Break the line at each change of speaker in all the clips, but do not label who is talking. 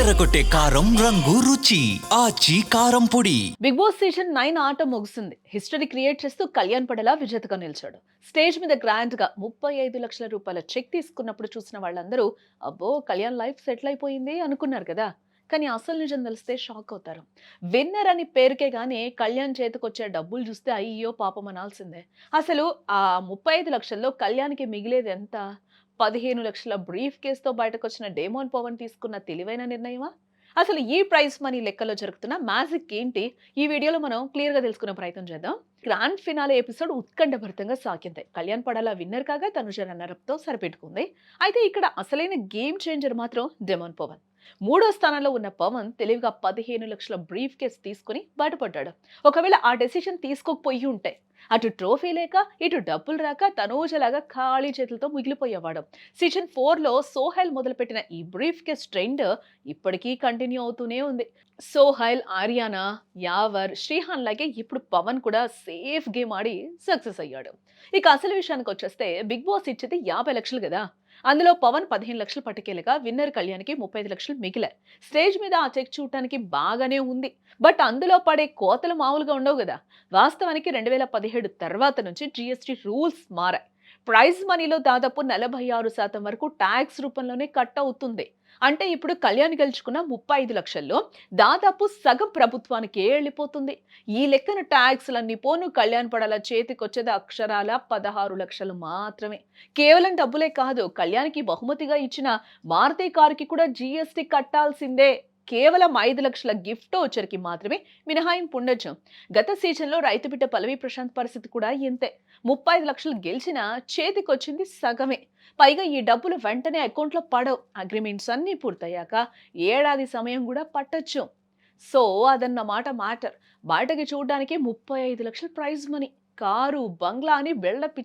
అదరగొట్టే కారం రంగు రుచి ఆచి కారం పొడి.
బిగ్ బాస్ సీజన్ 9 ఆట ముగిసింది. హిస్టరీ క్రియేట్ చేస్తూ కళ్యాణ్ పడేలా విజేతగా నిలిచాడు. స్టేజ్ మీద గ్రాండ్ గా 35 లక్షల రూపాయల చెక్ తీసుకున్నప్పుడు చూసిన వాళ్ళందరూ అబ్బో కళ్యాణ్ లైఫ్ సెటిల్ అయిపోయింది అనుకున్నారు కదా. కానీ అసలు నిజం తెలిస్తే షాక్ అవుతారు. విన్నర్ అని పేరుకే గానీ కళ్యాణ్ చేతికొచ్చే డబ్బులు చూస్తే అయ్యో పాపం అనాల్సిందే. అసలు ఆ 35 లక్షల్లో కళ్యాణ్కి మిగిలేది ఎంత? 15 లక్షల బ్రీఫ్ కేసుతో బయటకొచ్చిన డేమోన్ పవన్ తీసుకున్న తెలివైన నిర్ణయమా? అసలు ఈ ప్రైజ్ మనీ లెక్కలో జరుగుతున్న మ్యాజిక్ ఏంటి? ఈ వీడియోలో మనం క్లియర్‌గా తెలుసుకునే ప్రయత్నం చేద్దాం. గ్రాండ్ ఫినాలే ఎపిసోడ్ ఉత్కంఠభరితంగా సాగింది. కళ్యాణ్ పడాల విన్నర్ కాగా తనుజ రన్నరప్‌తో సరిపెట్టుకుంది. అయితే ఇక్కడ అసలైన గేమ్ చేంజర్ మాత్రం డెమోన్ పవన్. మూడో స్థానంలో ఉన్న పవన్ తెలివిగా 15 లక్షల బ్రీఫ్ కేస్ తీసుకుని బయటపడ్డాడు. ఒకవేళ ఆ డెసిషన్ తీసుకోకపోయి ఉంటే అటు ట్రోఫీ లేక ఇటు డబ్బులు రాక తనూజలాగా ఖాళీ చేతులతో మిగిలిపోయేవాడు. సీజన్ 4లో సోహైల్ మొదలుపెట్టిన ఈ బ్రీఫ్ కేస్ ట్రెండ్ ఇప్పటికీ కంటిన్యూ అవుతూనే ఉంది. సోహైల్, ఆర్యానా, యావర్, శ్రీహాన్ లాగే ఇప్పుడు పవన్ కూడా సేఫ్ గేమ్ ఆడి సక్సెస్ అయ్యాడు. ఇక అసలు విషయానికి వచ్చేస్తే బిగ్ బాస్ ఇచ్చేది 50 లక్షలు కదా. అందులో పవన్ 15 లక్షలు పట్టుకెళ్ళగా విన్నర్ కళ్యాణ్కి 35 లక్షలు మిగిలాయి. స్టేజ్ మీద ఆ చెక్ చూడటానికి బాగానే ఉంది. బట్ అందులో పడే కోతలు మామూలుగా ఉండవు కదా. వాస్తవానికి 2017 తర్వాత నుంచి జీఎస్టీ రూల్స్ మారాయి. ప్రైజ్ మనీలో దాదాపు 46% వరకు ట్యాక్స్ రూపంలోనే కట్ అవుతుంది. అంటే ఇప్పుడు కళ్యాణ్ గెలుచుకున్న 35 లక్షల్లో దాదాపు సగం ప్రభుత్వానికే వెళ్ళిపోతుంది. ఈ లెక్కన ట్యాక్స్లన్నీ పోను కళ్యాణ్ పడాల చేతికొచ్చేది అక్షరాల 16 లక్షలు మాత్రమే. కేవలం డబ్బులే కాదు, కళ్యాణ్కి బహుమతిగా ఇచ్చిన మారుతి కారుకి కూడా జీఎస్టీ కట్టాల్సిందే. కేవలం 5 లక్షల గిఫ్ట్ వచ్చరికి మాత్రమే మినహాయింపు ఉండొచ్చు. గత సీజన్లో రైతు బిడ్డ పల్లవి ప్రశాంత్ పరిస్థితి కూడా ఇంతే. 35 లక్షలు గెలిచినా చేతికొచ్చింది సగమే. పైగా ఈ డబ్బులు వెంటనే అకౌంట్లో పడవు. అగ్రిమెంట్స్ అన్నీ పూర్తయ్యాక ఏడాది సమయం కూడా పట్టొచ్చు. సో అదన్నమాట మ్యాటర్. బయటకి చూడడానికి 35 లక్షల ప్రైజ్ మనీ, కారు, బంగ్లా అని బిల్డప్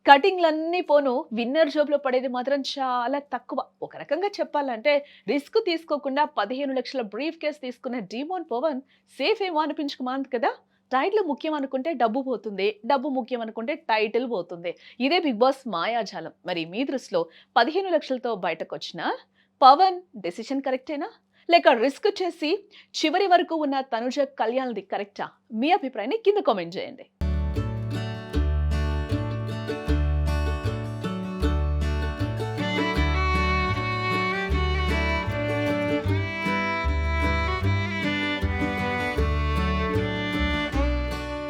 కటింగ్లన్నీ పోను విన్నర్ జోబ్లో పడేది మాత్రం చాలా తక్కువ. ఒక రకంగా చెప్పాలంటే రిస్క్ తీసుకోకుండా 15 లక్షల బ్రీఫ్ కేస్ తీసుకున్న డీమోన్ పవన్ సేఫ్ ఏమో అనిపించుకుమాంది కదా. టైటిల్ ముఖ్యం అనుకుంటే డబ్బు పోతుంది, డబ్బు ముఖ్యం అనుకుంటే టైటిల్ పోతుంది. ఇదే బిగ్ బాస్ మాయాజాలం. మరి మీ దృష్టిలో 15 లక్షలతో బయటకు వచ్చిన పవన్ డెసిషన్ కరెక్టేనా, లేక రిస్క్ చేసి చివరి వరకు ఉన్న తనుజ కళ్యాణ్ది కరెక్టా? మీ అభిప్రాయాన్ని కింద కామెంట్ చేయండి.